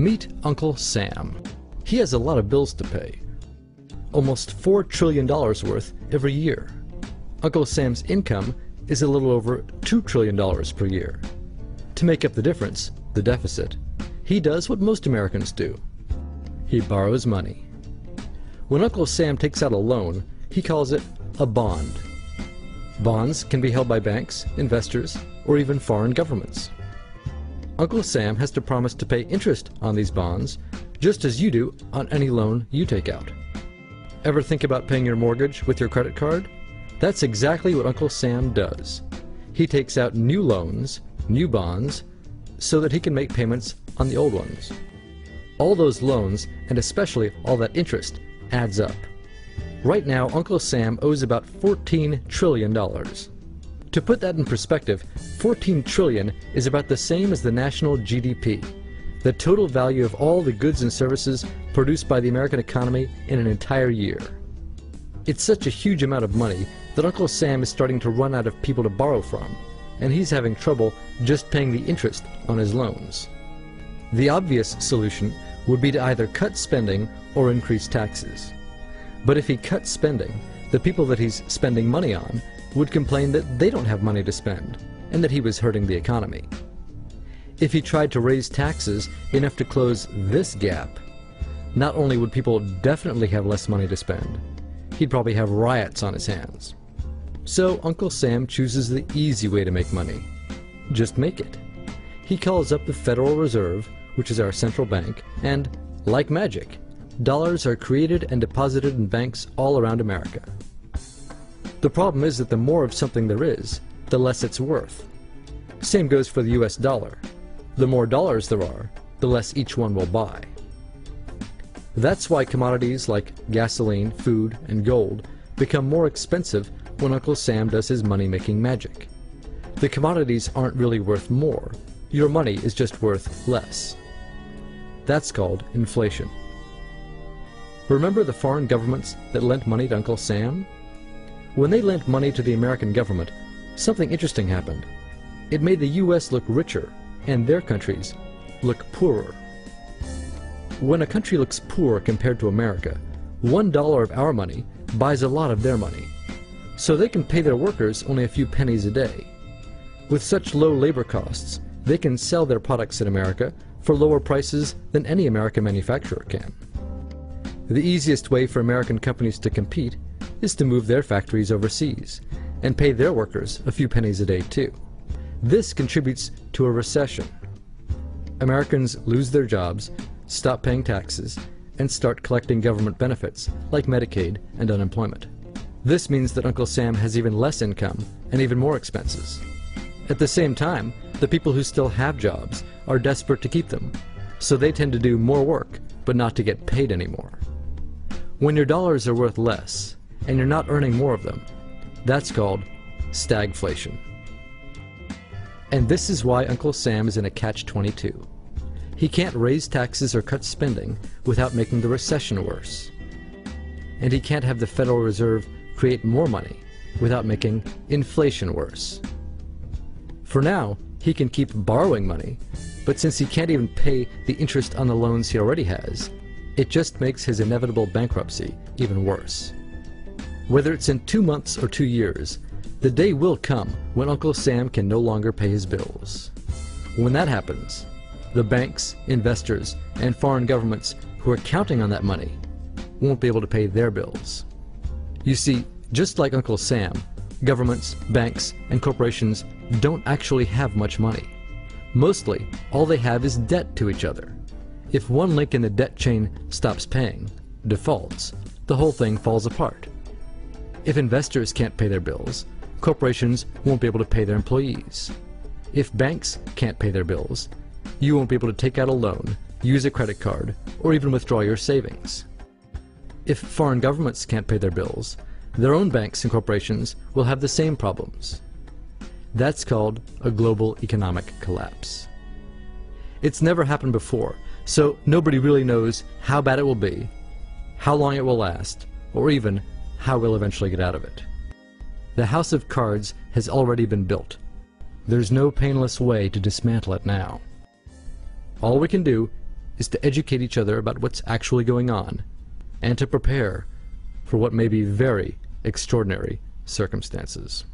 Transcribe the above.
Meet Uncle Sam. He has a lot of bills to pay. Almost $4 trillion worth every year. Uncle Sam's income is a little over $2 trillion per year. To make up the difference, the deficit, he does what most Americans do. He borrows money. When Uncle Sam takes out a loan, he calls it a bond. Bonds can be held by banks, investors, or even foreign governments. Uncle Sam has to promise to pay interest on these bonds, just as you do on any loan you take out. Ever think about paying your mortgage with your credit card? That's exactly what Uncle Sam does. He takes out new loans, new bonds, so that he can make payments on the old ones. All those loans, and especially all that interest, adds up. Right now, Uncle Sam owes about $14 trillion. To put that in perspective, 14 trillion is about the same as the national GDP, the total value of all the goods and services produced by the American economy in an entire year. It's such a huge amount of money that Uncle Sam is starting to run out of people to borrow from, and he's having trouble just paying the interest on his loans. The obvious solution would be to either cut spending or increase taxes. But if he cuts spending, the people that he's spending money on would complain that they don't have money to spend, and that he was hurting the economy. If he tried to raise taxes enough to close this gap, not only would people definitely have less money to spend, he'd probably have riots on his hands. So Uncle Sam chooses the easy way to make money. Just make it. He calls up the Federal Reserve, which is our central bank, and, like magic, dollars are created and deposited in banks all around America. The problem is that the more of something there is, the less it's worth. Same goes for the US dollar. The more dollars there are, the less each one will buy. That's why commodities like gasoline, food, and gold become more expensive when Uncle Sam does his money-making magic. The commodities aren't really worth more. Your money is just worth less. That's called inflation. Remember the foreign governments that lent money to Uncle Sam? When they lent money to the American government, something interesting happened. It made the US look richer, and their countries look poorer. When a country looks poor compared to America, $1 of our money buys a lot of their money. So they can pay their workers only a few pennies a day. With such low labor costs, they can sell their products in America for lower prices than any American manufacturer can. The easiest way for American companies to compete is to move their factories overseas and pay their workers a few pennies a day too. This contributes to a recession. Americans lose their jobs, stop paying taxes, and start collecting government benefits like Medicaid and unemployment. This means that Uncle Sam has even less income and even more expenses. At the same time, the people who still have jobs are desperate to keep them, so they tend to do more work but not to get paid anymore. When your dollars are worth less and you're not earning more of them, that's called stagflation. And this is why Uncle Sam is in a catch-22. He can't raise taxes or cut spending without making the recession worse. And he can't have the Federal Reserve create more money without making inflation worse. For now, he can keep borrowing money, but since he can't even pay the interest on the loans he already has, it just makes his inevitable bankruptcy even worse. Whether it's in 2 months or 2 years, the day will come when Uncle Sam can no longer pay his bills. When that happens, the banks, investors, and foreign governments who are counting on that money won't be able to pay their bills. You see, just like Uncle Sam, governments, banks, and corporations don't actually have much money. Mostly, all they have is debt to each other. If one link in the debt chain stops paying, defaults, the whole thing falls apart. If investors can't pay their bills, corporations won't be able to pay their employees. If banks can't pay their bills, you won't be able to take out a loan, use a credit card, or even withdraw your savings. If foreign governments can't pay their bills, their own banks and corporations will have the same problems. That's called a global economic collapse. It's never happened before, so nobody really knows how bad it will be, how long it will last, or even how we'll eventually get out of it. The house of cards has already been built. There's no painless way to dismantle it now. All we can do is to educate each other about what's actually going on, and to prepare for what may be very extraordinary circumstances.